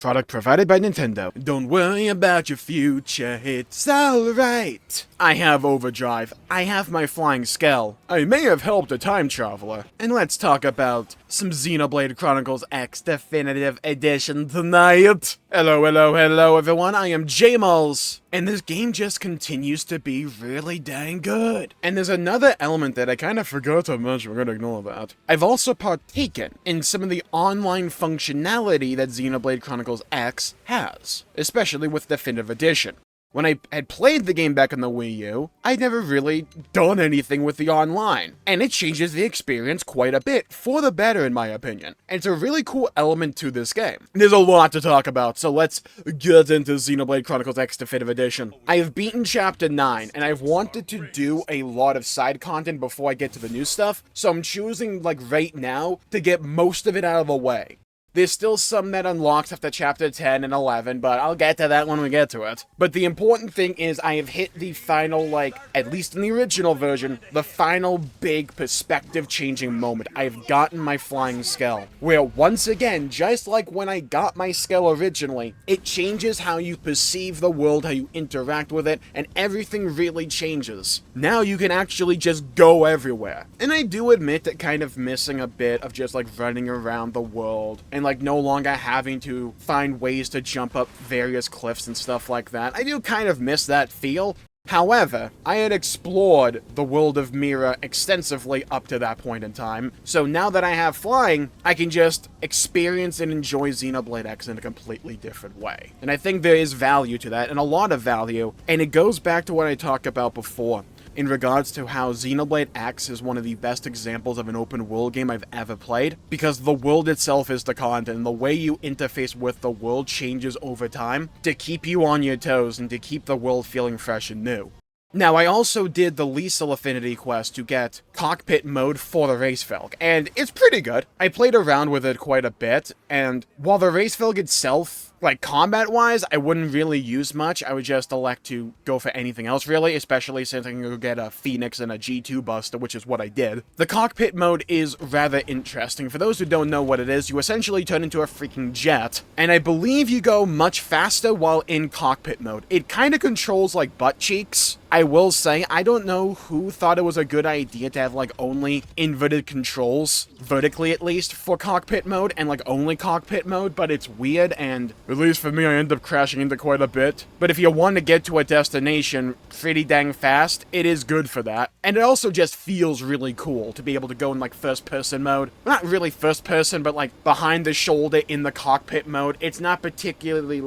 Product provided by Nintendo. Don't worry about your future, it's alright. I have Overdrive. I have my flying Skell. I may have helped a time traveler. And let's talk about some Xenoblade Chronicles X Definitive Edition tonight. Hello everyone, I am Jmulls. And this game just continues to be really dang good. And there's another element that I kind of forgot to mention, we're gonna ignore that. I've also partaken in some of the online functionality that Xenoblade Chronicles X has, especially with Definitive Edition. When I had played the game back on the Wii U, I'd never really done anything with the online, and it changes the experience quite a bit, for the better in my opinion. And it's a really cool element to this game. There's a lot to talk about, so let's get into Xenoblade Chronicles X Definitive Edition. I have beaten Chapter 9, and I've wanted to do a lot of side content before I get to the new stuff, so I'm choosing, right now, to get most of it out of the way. There's still some that unlocks after Chapter 10 and 11, but I'll get to that when we get to it. But the important thing is I have hit the final, at least in the original version, the final big perspective-changing moment. I've gotten my flying Skell, where once again, just like when I got my Skell originally, it changes how you perceive the world, how you interact with it, and everything really changes. Now you can actually just go everywhere. And I do admit that kind of missing a bit of just running around the world, and no longer having to find ways to jump up various cliffs and stuff like that. I do kind of miss that feel. However, I had explored the world of Mira extensively up to that point in time, so now that I have flying, I can just experience and enjoy Xenoblade X in a completely different way. And I think there is value to that, and a lot of value, and it goes back to what I talked about before, in regards to how Xenoblade X is one of the best examples of an open world game I've ever played, because the world itself is the content, and the way you interface with the world changes over time to keep you on your toes and to keep the world feeling fresh and new. Now, I also did the Liesel Affinity quest to get cockpit mode for the Racefelg, and it's pretty good. I played around with it quite a bit, and while the Racefelg itself, combat-wise, I wouldn't really use much. I would just elect to go for anything else, really, especially since I can go get a Phoenix and a G2 Buster, which is what I did. The cockpit mode is rather interesting. For those who don't know what it is, you essentially turn into a freaking jet, and I believe you go much faster while in cockpit mode. It kind of controls like butt cheeks. I will say, I don't know who thought it was a good idea to have, only inverted controls, vertically at least, for cockpit mode, and, only cockpit mode, but it's weird, and at least for me, I end up crashing into quite a bit. But if you want to get to a destination pretty dang fast, it is good for that. And it also just feels really cool to be able to go in, first-person mode. Not really first-person, but, behind the shoulder in the cockpit mode. It's not particularly,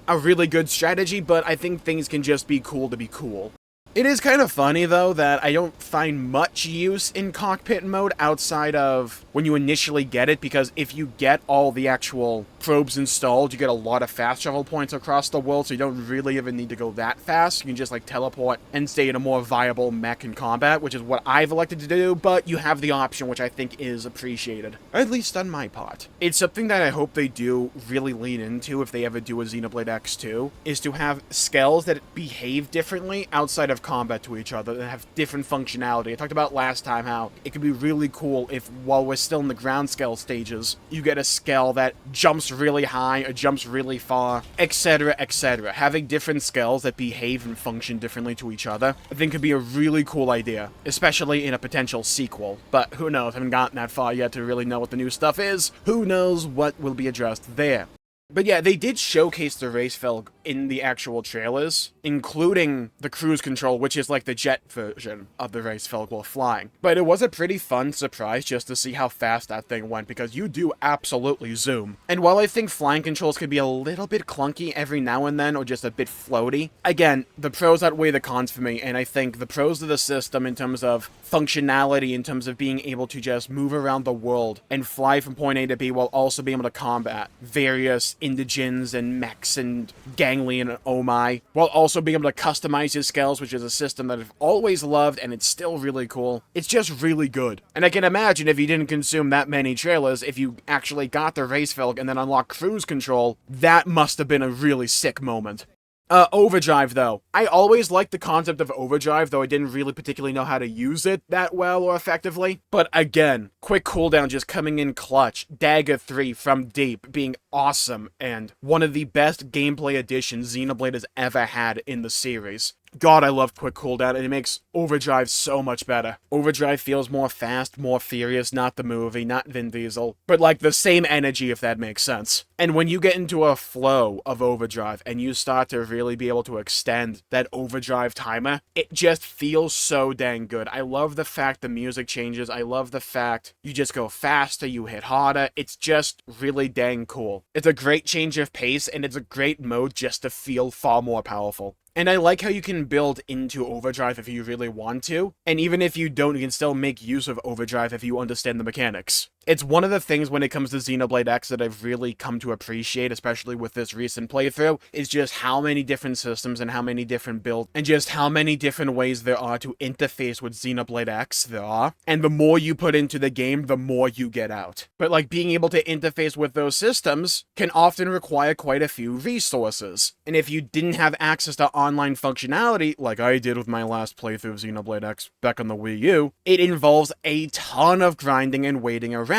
a really good strategy, but I think things can just be cool to be cool. It is kind of funny, though, that I don't find much use in cockpit mode outside of when you initially get it, because if you get all the actual probes installed, you get a lot of fast travel points across the world, so you don't really even need to go that fast. You can just, teleport and stay in a more viable mech in combat, which is what I've elected to do, but you have the option, which I think is appreciated. At least on my part. It's something that I hope they do really lean into if they ever do a Xenoblade X2, is to have Skells that behave differently outside of combat to each other and have different functionality. I talked about last time how it could be really cool if, while we're still in the ground Skell stages, you get a Skell that jumps really high or jumps really far, etc., etc. Having different Skells that behave and function differently to each other, I think could be a really cool idea, especially in a potential sequel. But who knows? I haven't gotten that far yet to really know what the new stuff is. Who knows what will be addressed there. But yeah, they did showcase the Racefelg in the actual trailers, including the cruise control, which is the jet version of the Racefelg while flying. But it was a pretty fun surprise just to see how fast that thing went, because you do absolutely zoom. And while I think flying controls could be a little bit clunky every now and then, or just a bit floaty, again, the pros outweigh the cons for me, and I think the pros of the system in terms of functionality, in terms of being able to just move around the world and fly from point A to B while also being able to combat various indigens and mechs and gangly and oh my, while also being able to customize his Skells, which is a system that I've always loved, and it's still really cool. It's just really good. And I can imagine if you didn't consume that many trailers, if you actually got the Racefelg and then unlocked cruise control, that must have been a really sick moment. Overdrive, though. I always liked the concept of Overdrive, though I didn't really particularly know how to use it that well or effectively. But again, quick cooldown just coming in clutch, Dagger 3 from Deep being awesome, and one of the best gameplay additions Xenoblade has ever had in the series. God, I love quick cooldown, and it makes Overdrive so much better. Overdrive feels more fast, more furious, not the movie, not Vin Diesel, but like the same energy, if that makes sense. And when you get into a flow of Overdrive, and you start to really be able to extend that Overdrive timer, it just feels so dang good. I love the fact the music changes, I love the fact you just go faster, you hit harder, it's just really dang cool. It's a great change of pace, and it's a great mode just to feel far more powerful. And I like how you can build into Overdrive if you really want to, and even if you don't, you can still make use of Overdrive if you understand the mechanics. It's one of the things when it comes to Xenoblade X that I've really come to appreciate, especially with this recent playthrough, is just how many different systems and how many different builds, and just how many different ways there are to interface with Xenoblade X there are. And the more you put into the game, the more you get out. But like being able to interface with those systems can often require quite a few resources. And if you didn't have access to online functionality, like I did with my last playthrough of Xenoblade X back on the Wii U, it involves a ton of grinding and waiting around.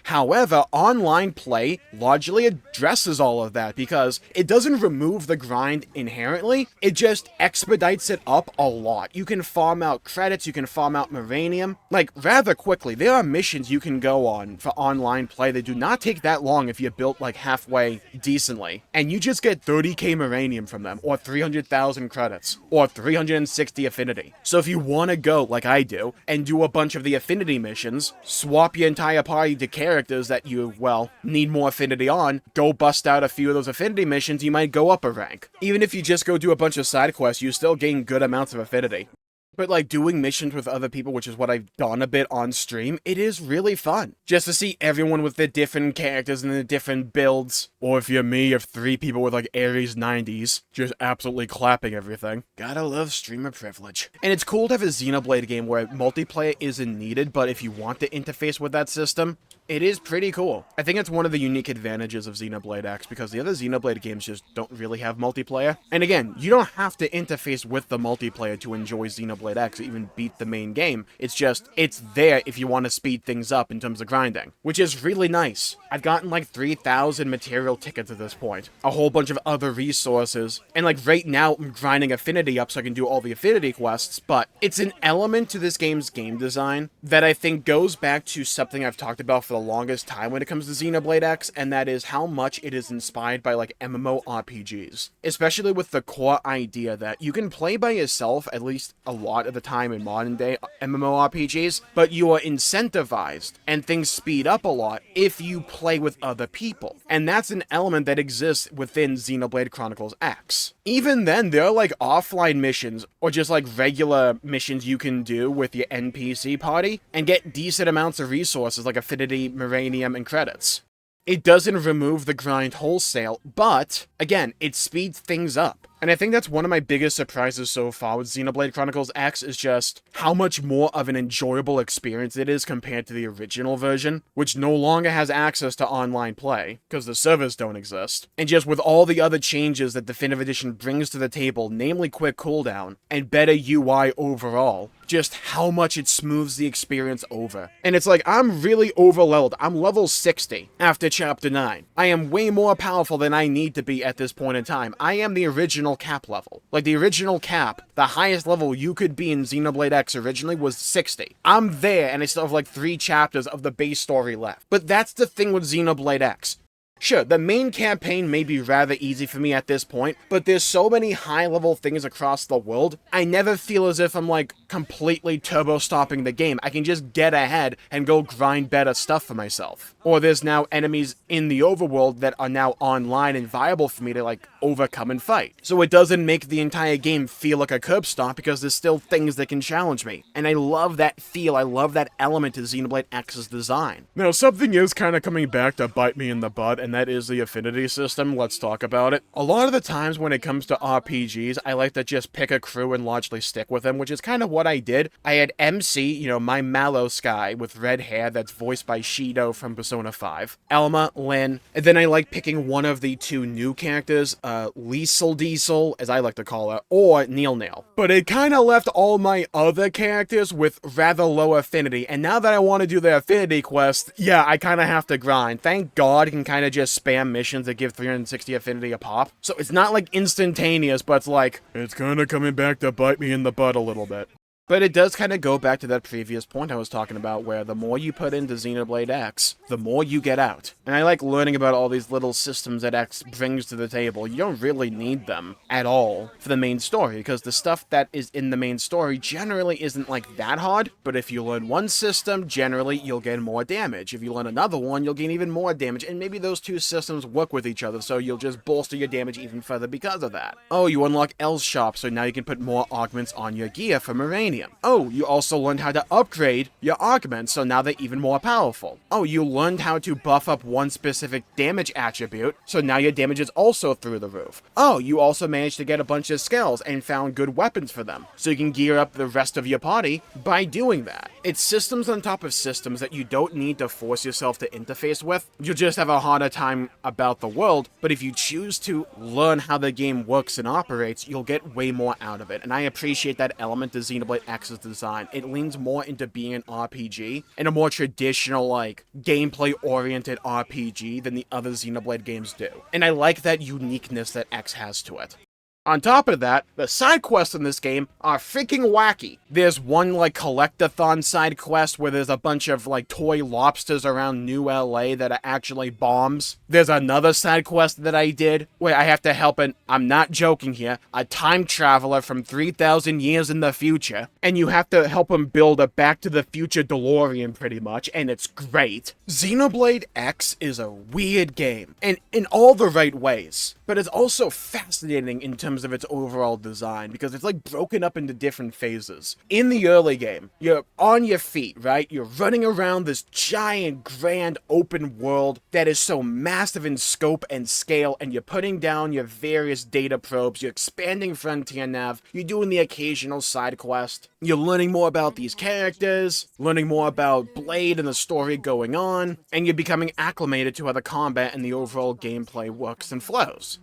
However, online play largely addresses all of that because it doesn't remove the grind inherently, it just expedites it up a lot. You can farm out credits, you can farm out Miranium, like, rather quickly. There are missions you can go on for online play that do not take that long if you're built, like, halfway decently. And you just get 30k Miranium from them, or 300,000 credits, or 360 affinity. So if you want to go, like I do, and do a bunch of the affinity missions, swap your entire party to characters that you, well, need more affinity on, go bust out a few of those affinity missions, you might go up a rank. Even if you just go do a bunch of side quests, you still gain good amounts of affinity. But like doing missions with other people, which is what I've done a bit on stream, it is really fun. Just to see everyone with their different characters and their different builds. Or if you're me, you have 3 people with like Ares 90s, just absolutely clapping everything. Gotta love streamer privilege. And it's cool to have a Xenoblade game where multiplayer isn't needed, but if you want to interface with that system, it is pretty cool. I think it's one of the unique advantages of Xenoblade X, because the other Xenoblade games just don't really have multiplayer. And again, you don't have to interface with the multiplayer to enjoy Xenoblade X or even beat the main game. It's just, it's there if you want to speed things up in terms of grinding, which is really nice. I've gotten like 3,000 material tickets at this point, a whole bunch of other resources, and like right now I'm grinding affinity up so I can do all the affinity quests, but it's an element to this game's game design that I think goes back to something I've talked about for the longest time when it comes to Xenoblade X, and that is how much it is inspired by like MMORPGs, especially with the core idea that you can play by yourself at least a lot of the time in modern day MMORPGs, but you are incentivized and things speed up a lot if you play with other people, and that's an element that exists within Xenoblade Chronicles X. Even then, there are like offline missions or just like regular missions you can do with your NPC party and get decent amounts of resources like affinity, Miranium, and credits. It doesn't remove the grind wholesale, but, again, it speeds things up. And I think that's one of my biggest surprises so far with Xenoblade Chronicles X is just how much more of an enjoyable experience it is compared to the original version, which no longer has access to online play, because the servers don't exist. And just with all the other changes that Definitive Edition brings to the table, namely quick cooldown, and better UI overall, just how much it smooths the experience over. And it's like, I'm really overleveled. I'm level 60 after Chapter 9. I am way more powerful than I need to be at this point in time. I am the original cap level. Like, the original cap, the highest level you could be in Xenoblade X originally was 60. I'm there, and I still have like 3 chapters of the base story left. But that's the thing with Xenoblade X. Sure, the main campaign may be rather easy for me at this point, but there's so many high-level things across the world, I never feel as if I'm, like, completely turbo-stopping the game. I can just get ahead and go grind better stuff for myself. Or there's now enemies in the overworld that are now online and viable for me to, like, overcome and fight. So it doesn't make the entire game feel like a curb stomp because there's still things that can challenge me. And I love that feel, I love that element to Xenoblade X's design. Now, something is kind of coming back to bite me in the butt, and that is the affinity system. Let's talk about it. A lot of the times when it comes to RPGs, I like to just pick a crew and largely stick with them, which is kind of what I did. I had MC, you know, my Mallow Sky with red hair that's voiced by Shido from Persona 5, Elma, Lynn, and then I like picking one of the two new characters, Liesel Diesel, as I like to call her, or Neil Nail. But it kind of left all my other characters with rather low affinity, and now that I want to do the affinity quest, yeah, I kind of have to grind. Thank God I can kind of just spam missions that give 360 affinity a pop. So it's not like instantaneous, but it's like, it's kind of coming back to bite me in the butt a little bit. But it does kind of go back to that previous point I was talking about, where the more you put into Xenoblade X, the more you get out. And I like learning about all these little systems that X brings to the table. You don't really need them at all for the main story, because the stuff that is in the main story generally isn't like that hard, but if you learn one system, generally you'll gain more damage. If you learn another one, you'll gain even more damage, and maybe those two systems work with each other, so you'll just bolster your damage even further because of that. Oh, you unlock L's shop, so now you can put more augments on your gear for Moranium. Oh, you also learned how to upgrade your augments, so now they're even more powerful. Oh, you learned how to buff up one specific damage attribute, so now your damage is also through the roof. Oh, you also managed to get a bunch of Skells and found good weapons for them, so you can gear up the rest of your party by doing that. It's systems on top of systems that you don't need to force yourself to interface with. You'll just have a harder time about the world, but if you choose to learn how the game works and operates, you'll get way more out of it, and I appreciate that element to Xenoblade X's design. It leans more into being an RPG and a more traditional, like, gameplay-oriented RPG than the other Xenoblade games do. And I like that uniqueness that X has to it. On top of that, the side quests in this game are freaking wacky. There's one, like, collectathon side quest where there's a bunch of, like, toy lobsters around New LA that are actually bombs. There's another side quest that I did where I have to help I'm not joking here, a time traveler from 3,000 years in the future, and you have to help him build a Back to the Future DeLorean pretty much, and it's great. Xenoblade X is a weird game, and in all the right ways, but it's also fascinating in terms of its overall design, because it's like broken up into different phases. In the early game, you're on your feet, right? You're running around this giant, grand, open world that is so massive in scope and scale, and you're putting down your various data probes, you're expanding Frontier Nav, you're doing the occasional side quest, you're learning more about these characters, learning more about Blade and the story going on, and you're becoming acclimated to how the combat and the overall gameplay works and flows.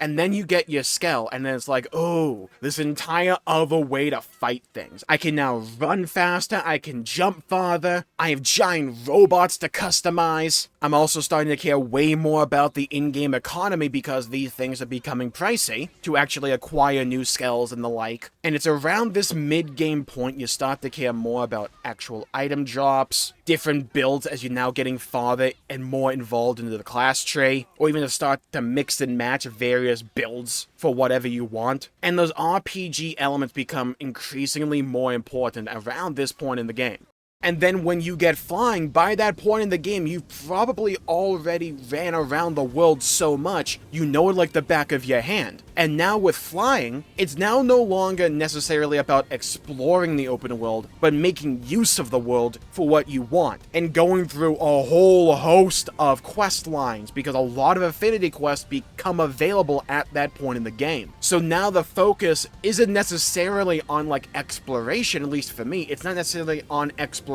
And then you get your Skell, and then it's like, oh, this entire other way to fight things. I can now run faster, I can jump farther, I have giant robots to customize. I'm also starting to care way more about the in-game economy because these things are becoming pricey to actually acquire new Skells and the like. And it's around this mid-game point you start to care more about actual item drops, different builds as you're now getting farther and more involved into the class tree, or even to start to mix and match various builds for whatever you want. And those RPG elements become increasingly more important around this point in the game. And then when you get flying, by that point in the game, you've probably already ran around the world so much, you know it like the back of your hand. And now with flying, it's now no longer necessarily about exploring the open world, but making use of the world for what you want, and going through a whole host of quest lines, because a lot of affinity quests become available at that point in the game. So now the focus isn't necessarily on, like, exploration, at least for me. It's not necessarily on exploration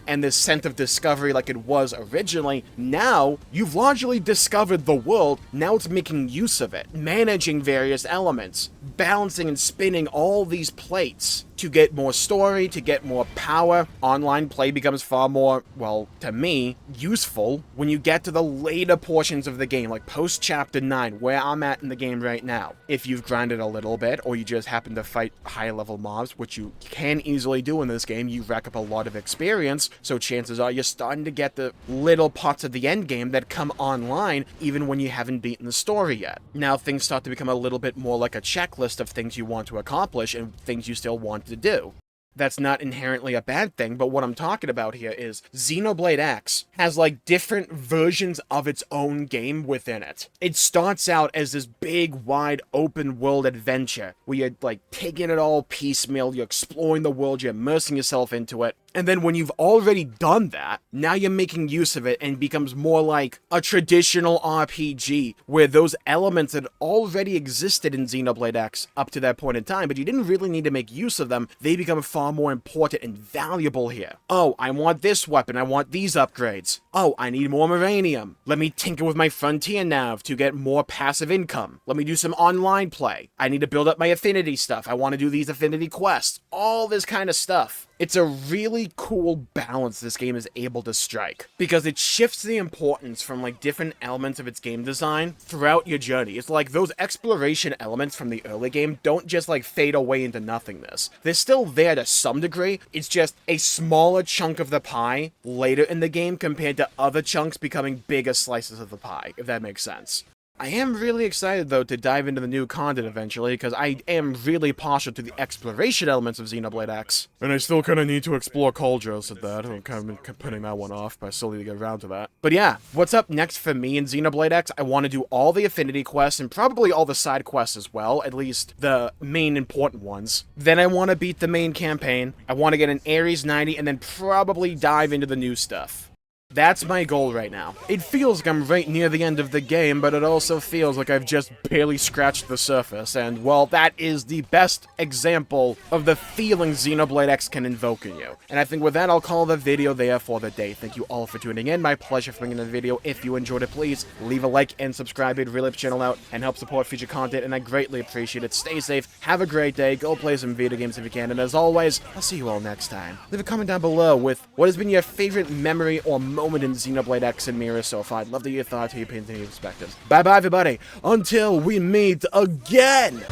and this sense of discovery like it was originally. Now, you've largely discovered the world, now it's making use of it, managing various elements, balancing and spinning all these plates to get more story, to get more power. Online play becomes far more, well, to me, useful when you get to the later portions of the game, like post-Chapter 9, where I'm at in the game right now. If you've grinded a little bit, or you just happen to fight high-level mobs, which you can easily do in this game, you rack up a lot of experience, so chances are you're starting to get the little parts of the end game that come online, even when you haven't beaten the story yet. Now things start to become a little bit more like a checklist of things you want to accomplish, and things you still want to do. That's not inherently a bad thing, but what I'm talking about here is Xenoblade X has, like, different versions of its own game within it. It starts out as this big, wide, open-world adventure, where you're, like, taking it all piecemeal, you're exploring the world, you're immersing yourself into it, And then when you've already done that, now you're making use of it and it becomes more like a traditional RPG where those elements that already existed in Xenoblade X up to that point in time, but you didn't really need to make use of them, they become far more important and valuable here. Oh, I want this weapon, I want these upgrades. Oh, I need more Moranium. Let me tinker with my Frontier Nav to get more passive income. Let me do some online play. I need to build up my affinity stuff. I want to do these affinity quests. All this kind of stuff. It's a really cool balance this game is able to strike, because it shifts the importance from like different elements of its game design throughout your journey. It's like those exploration elements from the early game don't just like fade away into nothingness. They're still there to some degree, it's just a smaller chunk of the pie later in the game compared to other chunks becoming bigger slices of the pie, if that makes sense. I am really excited, though, to dive into the new content eventually, because I am really partial to the exploration elements of Xenoblade X. And I still kind of need to explore Cauldros at that. I'm kind of putting that one off, but I still need to get around to that. But yeah, what's up next for me in Xenoblade X? I want to do all the affinity quests, and probably all the side quests as well, at least the main important ones. Then I want to beat the main campaign, I want to get an Ares 90, and then probably dive into the new stuff. That's my goal right now. It feels like I'm right near the end of the game, but it also feels like I've just barely scratched the surface, and, well, that is the best example of the feeling Xenoblade X can invoke in you. And I think with that, I'll call the video there for the day. Thank you all for tuning in. My pleasure for making the video. If you enjoyed it, please leave a like and subscribe. It really helps the channel out and help support future content, and I greatly appreciate it. Stay safe, have a great day, go play some video games if you can, and as always, I'll see you all next time. Leave a comment down below with what has been your favorite memory or moment in Xenoblade X and Mirror so far. I'd love to hear your thoughts, your opinions, and your perspectives. Bye-bye, everybody. Until we meet again!